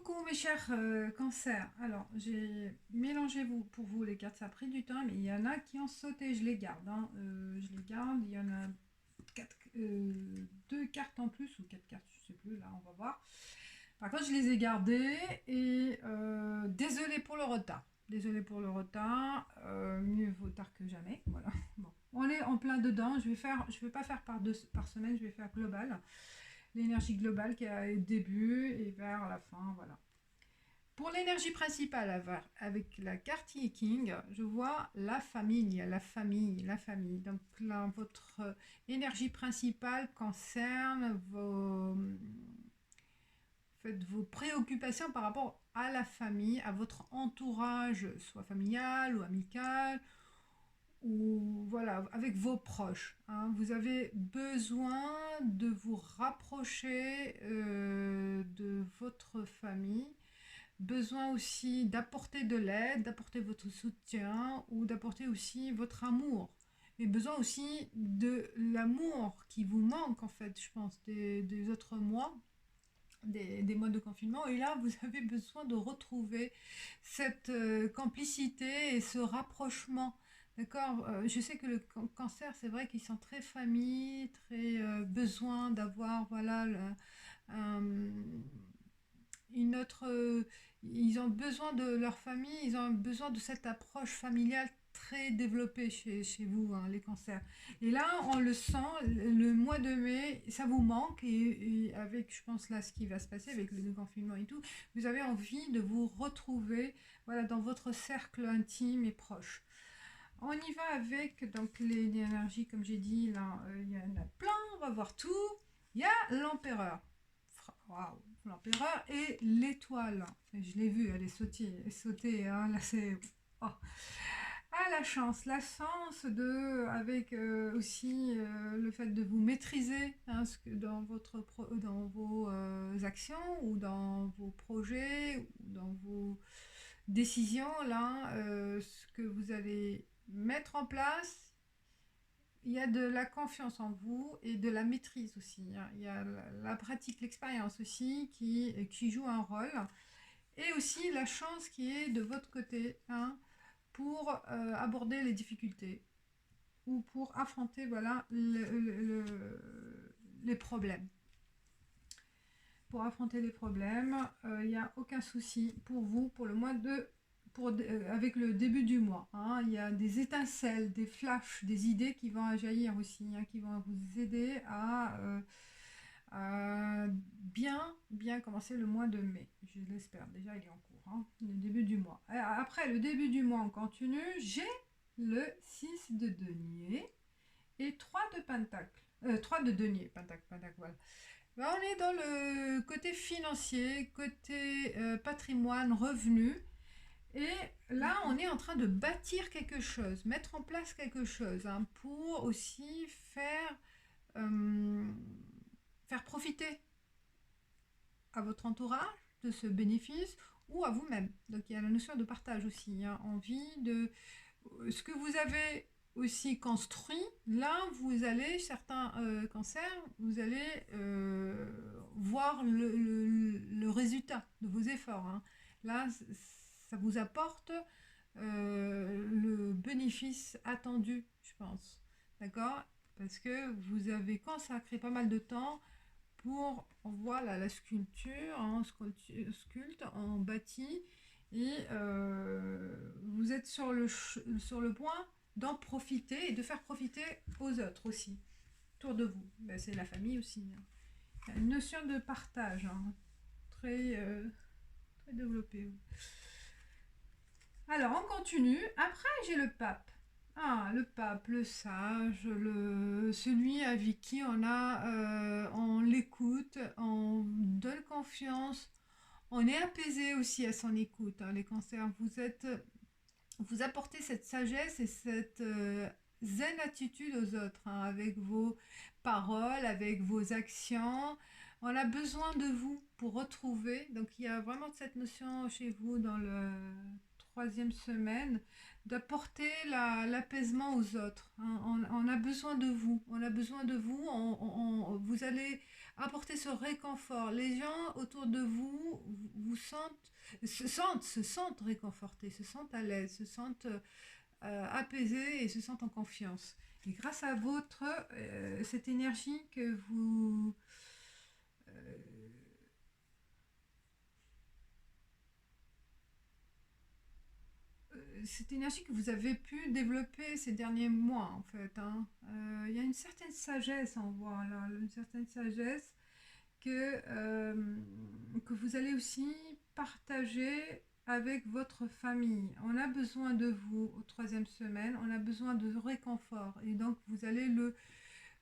Coucou mes chers cancers. Alors, j'ai mélangé pour vous les cartes, ça a pris du temps, mais il y en a qui ont sauté, je les garde, hein. Je les garde, il y en a deux cartes en plus, ou quatre cartes, je sais plus, là on va voir. Par contre, je les ai gardées et désolé pour le retard. Désolé pour le retard, mieux vaut tard que jamais. Voilà. Bon, on est en plein dedans. Je vais pas faire par semaine, je vais faire global. L'énergie globale qui a au début et vers la fin, voilà. Pour l'énergie principale, avec la carte King, je vois la famille, la famille, la famille. Donc là, votre énergie principale concerne vos préoccupations par rapport à la famille, à votre entourage, soit familial ou amical, ou voilà, avec vos proches, hein. Vous avez besoin de vous rapprocher de votre famille, besoin aussi d'apporter de l'aide, d'apporter votre soutien ou d'apporter aussi votre amour. Et besoin aussi de l'amour qui vous manque en fait, je pense, des autres mois, des mois de confinement. Et là, vous avez besoin de retrouver cette complicité et ce rapprochement. D'accord. Je sais que le cancer, c'est vrai qu'ils sont très famille, très besoin d'avoir, voilà, un- une autre. Ils ont besoin de leur famille, ils ont besoin de cette approche familiale très développée chez vous, hein, les cancers. Et là, on le sent, le mois de mai, ça vous manque, et avec, je pense, là, ce qui va se passer avec le déconfinement et tout, vous avez envie de vous retrouver, voilà, dans votre cercle intime et proche. On y va avec donc les énergies, comme j'ai dit, là, il y en a plein, on va voir tout. Il y a l'empereur. Waouh, l'empereur et l'étoile. Je l'ai vu, elle est sautée, hein, là c'est... Oh. Ah, la chance de, avec aussi le fait de vous maîtriser, hein, dans vos actions ou dans vos projets ou dans vos décisions, là, ce que vous allez mettre en place. Il y a de la confiance en vous et de la maîtrise aussi, hein. Il y a la pratique, l'expérience aussi qui joue un rôle. Et aussi la chance qui est de votre côté, hein, pour aborder les difficultés ou pour affronter, voilà, les problèmes. Pour affronter les problèmes, il n'y a aucun souci pour vous pour le mois de... avec le début du mois, hein. Il y a des étincelles, des flashs, des idées qui vont jaillir aussi, hein, qui vont vous aider à bien commencer le mois de mai. Je l'espère, déjà il est en cours, hein, le début du mois. Après le début du mois, on continue. J'ai le 6 de denier et 3 de pentacle. 3 de denier, pentacle, voilà. Ben, on est dans le côté financier, côté patrimoine, revenu. Et là, on est en train de bâtir quelque chose, mettre en place quelque chose, hein, pour aussi euh, faire profiter à votre entourage de ce bénéfice ou à vous-même. Donc il y a la notion de partage aussi, hein, envie de ce que vous avez aussi construit. Là, vous allez, certains cancers, vous allez voir le résultat de vos efforts, hein. Là, ça vous apporte le bénéfice attendu, je pense. D'accord. Parce que vous avez consacré pas mal de temps pour, voilà, la sculpture, en sculpte, en bâti, et vous êtes sur le point d'en profiter et de faire profiter aux autres aussi, autour de vous. Ben, c'est la famille aussi, hein. Il y a une notion de partage, hein, très, très développée. Alors, on continue. Après, j'ai le pape. Ah, le pape, le sage, celui avec qui on l'écoute, on donne confiance, on est apaisé aussi à son écoute, hein, les cancers. Vous apportez cette sagesse et cette zen attitude aux autres, hein, avec vos paroles, avec vos actions. On a besoin de vous pour retrouver. Donc il y a vraiment cette notion chez vous dans le troisième semaine d'apporter l'apaisement aux autres, hein. On a besoin de vous. On a besoin de vous. Vous allez apporter ce réconfort. Les gens autour de vous se sentent réconfortés, se sentent à l'aise, se sentent apaisés et se sentent en confiance. Et grâce à cette énergie que euh, cette énergie que vous avez pu développer ces derniers mois, en fait, hein. Il y a une certaine sagesse en voit là, une certaine sagesse que que vous allez aussi partager avec votre famille. On a besoin de vous au troisième semaine, on a besoin de réconfort. Et donc, vous allez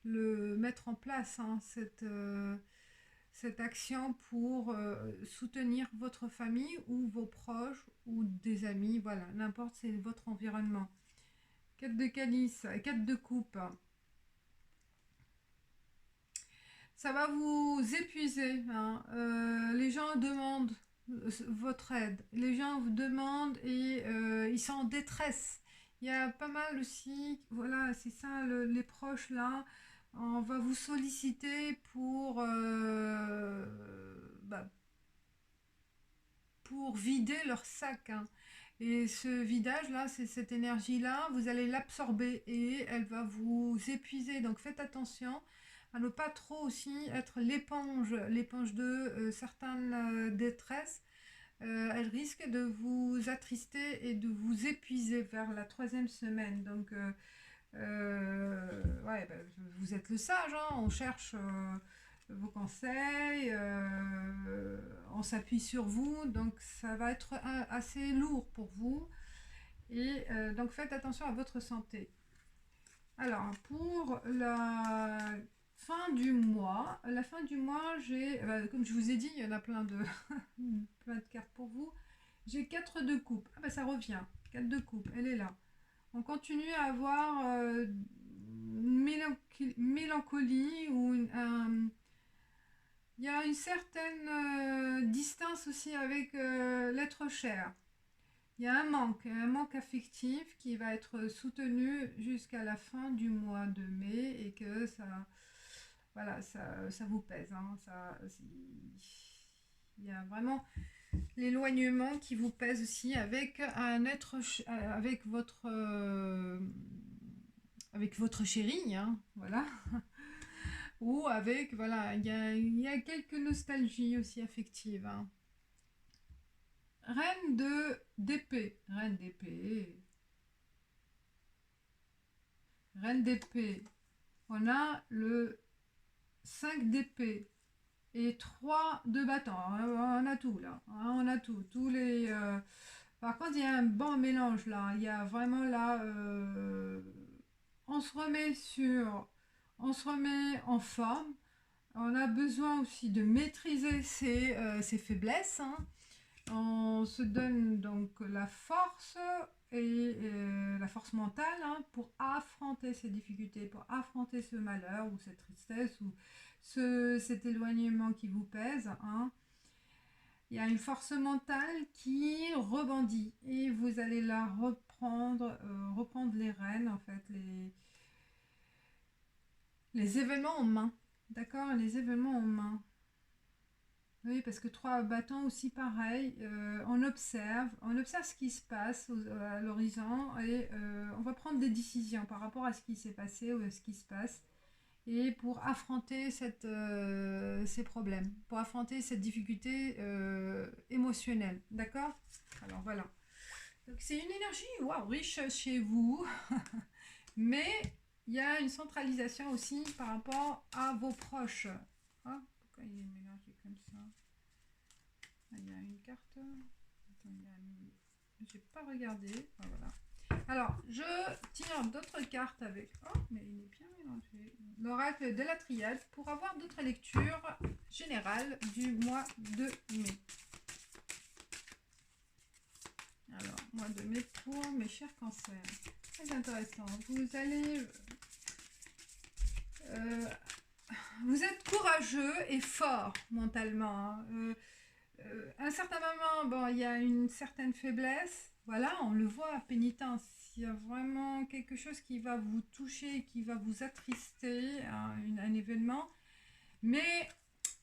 le mettre en place, hein, cette action pour soutenir votre famille ou vos proches ou des amis, voilà, n'importe, c'est votre environnement. 4 de calice, 4 de coupe. Ça va vous épuiser, hein. Les gens demandent votre aide. Les gens vous demandent et ils sont en détresse. Il y a pas mal aussi, voilà, c'est ça, les proches là. On va vous solliciter bah, pour vider leur sac, hein. Et ce vidage-là, c'est cette énergie-là, vous allez l'absorber et elle va vous épuiser. Donc faites attention à ne pas trop aussi être l'éponge de certaines détresses. Elle risque de vous attrister et de vous épuiser vers la troisième semaine. Donc, ouais, bah, vous êtes le sage, hein, on cherche vos conseils, on s'appuie sur vous, donc ça va être assez lourd pour vous. Et donc faites attention à votre santé. Alors, pour la fin du mois, comme je vous ai dit, il y en a plein de, plein de cartes pour vous. J'ai 4 de coupe. Ah bah ça revient. 4 de coupe, elle est là. On continue à avoir une mélancolie ou il y a une certaine distance aussi avec l'être cher. Il y a un manque affectif qui va être soutenu jusqu'à la fin du mois de mai et que voilà, ça vous pèse, hein. Il y a vraiment l'éloignement qui vous pèse aussi avec avec votre chéri, hein, voilà. Ou avec, voilà, il y a quelques nostalgies aussi affectives, hein. Reine de d'épée, reine d'épée, reine d'épée. On a le 5 d'épée et 3 de bâton. On a tout là, hein, on a tout. Par contre, il y a un bon mélange là. Il y a vraiment là. On se remet on se remet en forme. On a besoin aussi de maîtriser ses faiblesses, hein. On se donne donc la force et la force mentale, hein, pour affronter ces difficultés, pour affronter ce malheur ou cette tristesse ou cet éloignement qui vous pèse, hein. Il y a une force mentale qui rebondit et vous allez la reprendre les rênes, en fait, les événements en main. D'accord, les événements en main. Oui, parce que 3 bâtons aussi pareil, on observe ce qui se passe à l'horizon et on va prendre des décisions par rapport à ce qui s'est passé ou à ce qui se passe et pour affronter ces problèmes, pour affronter cette difficulté émotionnelle, d'accord? Alors voilà. Donc c'est une énergie riche chez vous, mais il y a une centralisation aussi par rapport à vos proches. Ah, pourquoi il est mélangé comme ça? Il y a une carte. Attends, j'ai pas regardé. Ah, voilà. Alors, je tire d'autres cartes avec. Oh, mais il est bien mélangé. L'oracle de la triade pour avoir d'autres lectures générales du mois de mai. Alors, mois de mai pour mes chers cancers. Très intéressant. Vous êtes courageux et fort mentalement, hein. À un certain moment, bon, il y a une certaine faiblesse. Voilà, on le voit à pénitence. Il y a vraiment quelque chose qui va vous toucher, qui va vous attrister, un événement. Mais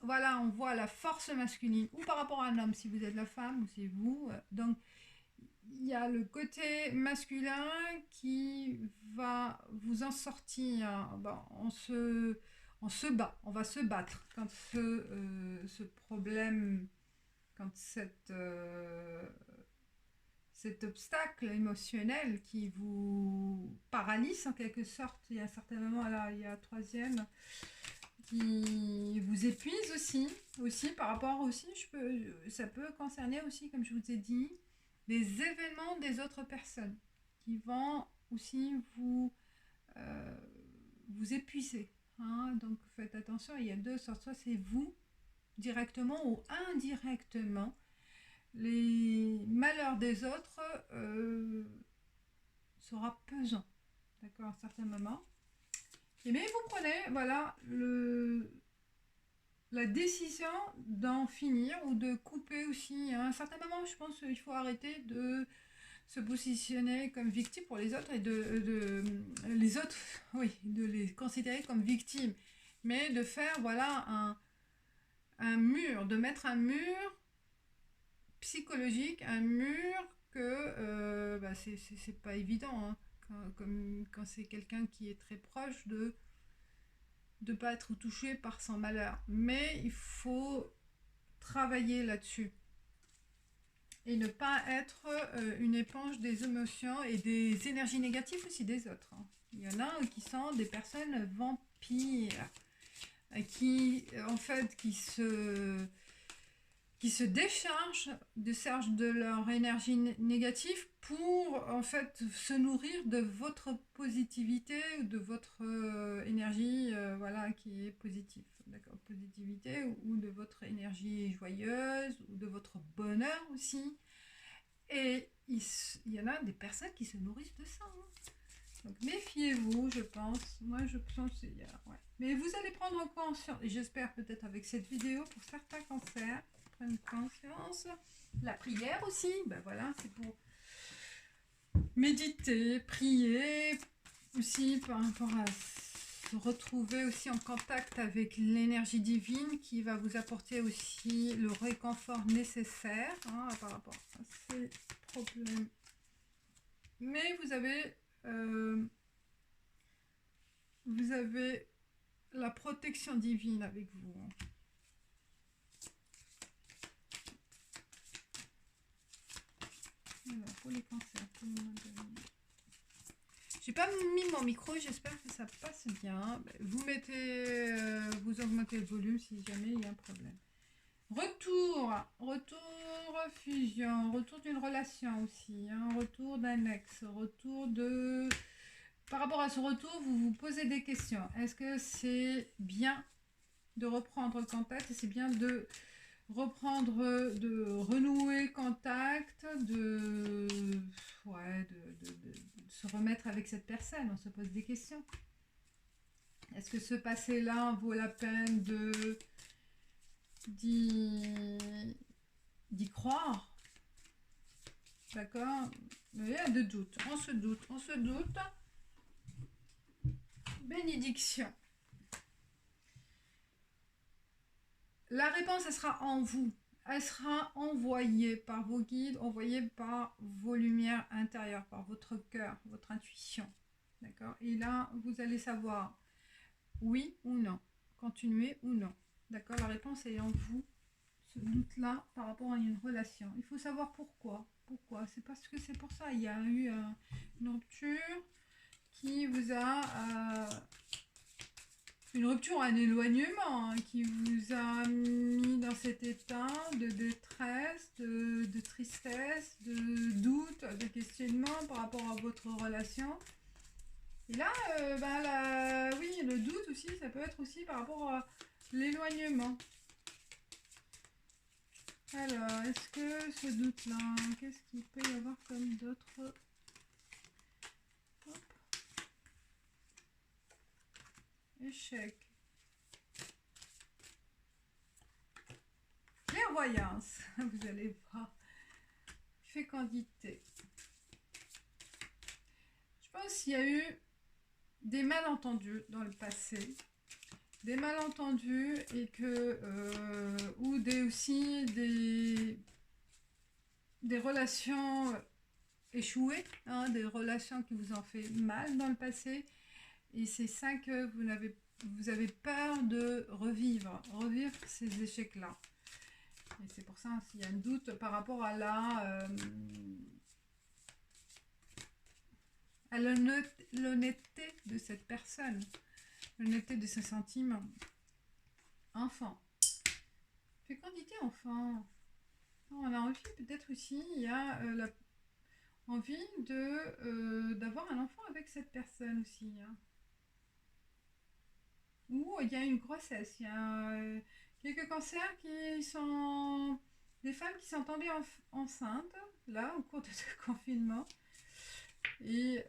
voilà, on voit la force masculine, ou par rapport à un homme, si vous êtes la femme, ou c'est vous. Donc, il y a le côté masculin qui va vous en sortir. Bon, on se bat, on va se battre quand ce problème, quand cet obstacle émotionnel qui vous paralyse en quelque sorte. Il y a un certain moment, là, il y a un troisième qui vous épuise aussi par rapport aussi, ça peut concerner aussi, comme je vous ai dit, des événements des autres personnes qui vont aussi euh, vous épuiser. Hein. Donc faites attention, il y a deux sortes, soit c'est vous directement ou indirectement. Les malheurs des autres sera pesant, d'accord, à un certain moment. Et bien vous prenez, voilà, la décision d'en finir ou de couper aussi. À un certain moment, je pense qu'il faut arrêter de se positionner comme victime pour les autres et les autres, oui, de les considérer comme victimes, mais de faire voilà un mur, de mettre un mur psychologique, un mur que bah, c'est pas évident, hein, quand c'est quelqu'un qui est très proche de ne pas être touché par son malheur. Mais il faut travailler là-dessus et ne pas être une éponge des émotions et des énergies négatives aussi des autres. Hein. Il y en a qui sont des personnes vampires, qui en fait qui se déchargent de leur énergie négative pour en fait se nourrir de votre positivité ou de votre énergie voilà qui est positive, d'accord, positivité ou de votre énergie joyeuse ou de votre bonheur aussi. Et il y en a des personnes qui se nourrissent de ça. Hein. Donc méfiez-vous, je pense. Moi, je pense qu'il y a... Ouais. Mais vous allez prendre conscience, et j'espère peut-être avec cette vidéo, pour certains cancers, prendre conscience. La prière aussi, ben voilà, c'est pour méditer, prier, aussi par rapport à se retrouver aussi en contact avec l'énergie divine qui va vous apporter aussi le réconfort nécessaire hein, par rapport à ces problèmes. Mais vous avez la protection divine avec vous. Alors, pour les cancers, j'ai pas mis mon micro, j'espère que ça passe bien. Vous vous augmentez le volume si jamais il y a un problème. Retour, fusion, retour d'une relation aussi, hein, retour d'un ex, retour de... Par rapport à ce retour, vous vous posez des questions. Est-ce que c'est bien de reprendre contact? C'est bien de reprendre, de renouer contact, ouais, de se remettre avec cette personne? On se pose des questions. Est-ce que ce passé-là vaut la peine d'y croire? D'accord? Mais il y a de doutes. On se doute. Bénédiction. La réponse, elle sera en vous. Elle sera envoyée par vos guides, envoyée par vos lumières intérieures, par votre cœur, votre intuition. D'accord? Et là, vous allez savoir oui ou non, continuer ou non. D'accord? La réponse est en vous. Ce doute-là par rapport à une relation. Il faut savoir pourquoi. Pourquoi? C'est parce que c'est pour ça. Il y a eu une rupture qui vous a... une rupture, un éloignement hein, qui vous a mis dans cet état de détresse, de tristesse, de doute, de questionnement par rapport à votre relation. Et là, oui, le doute aussi, ça peut être aussi par rapport à l'éloignement. Alors, est-ce que ce doute-là, qu'est-ce qu'il peut y avoir comme d'autres... Échec. Clairvoyance, vous allez voir. Fécondité. Je pense qu'il y a eu des malentendus dans le passé. des malentendus et que ou aussi des relations échouées, hein, des relations qui vous ont fait mal dans le passé. Et c'est ça que vous avez peur de revivre ces échecs-là. Et c'est pour ça s'il y a un doute par rapport à à l'honnêteté de cette personne, l'honnêteté de ses sentiments. Enfant. Fécondité enfant. On a envie peut-être aussi, il y a envie d'avoir un enfant avec cette personne aussi. Hein. Ou il y a une grossesse. Il y a quelques cancers qui sont... Des femmes qui sont tombées enceintes, là, au cours de ce confinement. Et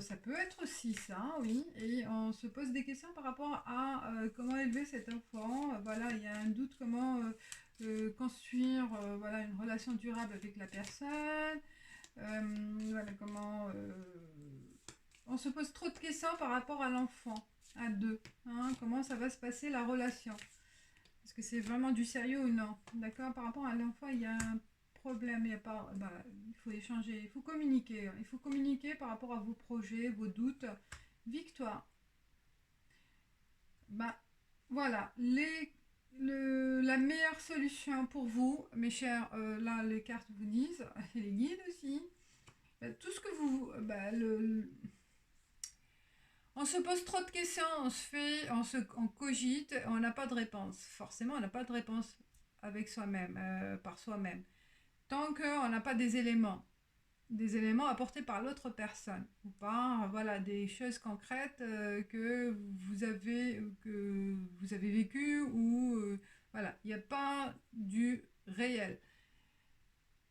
ça peut être aussi ça, oui. Et on se pose des questions par rapport à comment élever cet enfant. Voilà, il y a un doute comment construire voilà, une relation durable avec la personne. Voilà, comment... on se pose trop de questions par rapport à l'enfant, à deux. Hein, comment ça va se passer la relation? Est-ce que c'est vraiment du sérieux ou non? D'accord. Par rapport à l'enfant, il y a un problème, il y a pas, il faut échanger, il faut communiquer. Il faut communiquer par rapport à vos projets, vos doutes. Victoire. Voilà, la meilleure solution pour vous, mes chers, là les cartes vous disent, et les guides aussi, tout ce que vous, on se pose trop de questions, on cogite, on n'a pas de réponse. Forcément, on n'a pas de réponse avec soi-même, par soi-même. Tant qu'on n'a pas des éléments apportés par l'autre personne, ou par voilà, des choses concrètes que vous avez vécues, ou voilà, il n'y a pas du réel.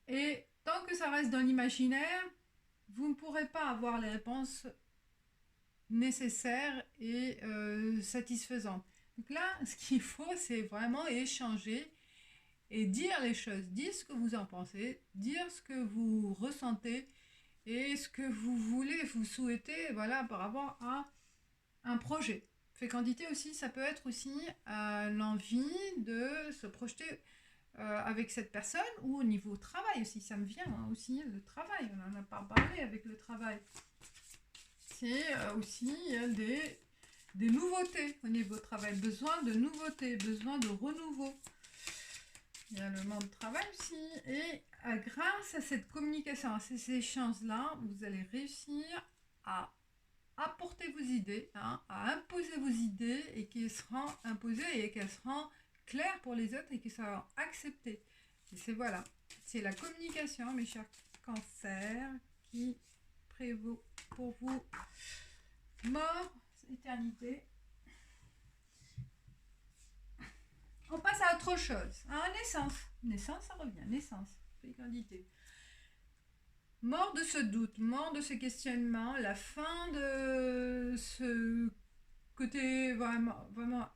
Et tant que ça reste dans l'imaginaire, vous ne pourrez pas avoir les réponses nécessaire et satisfaisante. Donc là, ce qu'il faut, c'est vraiment échanger et dire les choses, dire ce que vous en pensez, dire ce que vous ressentez et ce que vous voulez, vous souhaitez, voilà, par rapport à un projet. Fécondité aussi, ça peut être aussi l'envie de se projeter avec cette personne ou au niveau travail aussi, ça me vient hein, aussi, le travail, on n'en a pas parlé avec le travail. C'est aussi des nouveautés au niveau travail, besoin de nouveautés, besoin de renouveau. Il y a le monde de travail aussi, et grâce à cette communication, à ces échanges-là, vous allez réussir à apporter vos idées, hein, à imposer vos idées, et qu'elles seront imposées et qu'elles seront claires pour les autres et qu'elles seront acceptées. Et c'est la communication, mes chers cancers, qui prévaut pour vous. Mort, éternité. On passe à autre chose. Hein, naissance. Naissance, ça revient. Naissance, fécondité. Mort de ce doute, mort de ce questionnement, la fin de ce côté vraiment, vraiment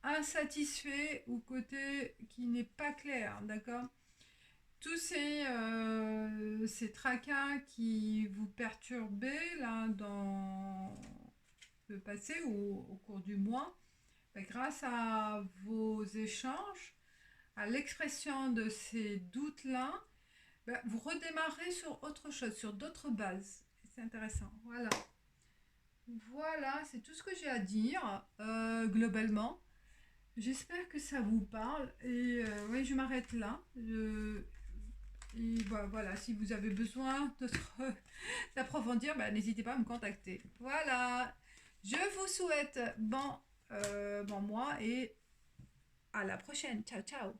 insatisfait ou côté qui n'est pas clair, d'accord? Tous ces tracas qui vous perturbaient là dans le passé ou au cours du mois, grâce à vos échanges, à l'expression de ces doutes-là, vous redémarrez sur autre chose, sur d'autres bases. C'est intéressant. Voilà. Voilà, c'est tout ce que j'ai à dire globalement. J'espère que ça vous parle. Et oui, je m'arrête là. Et voilà, si vous avez besoin d'approfondir, n'hésitez pas à me contacter. Voilà. Je vous souhaite bon mois et à la prochaine. Ciao, ciao.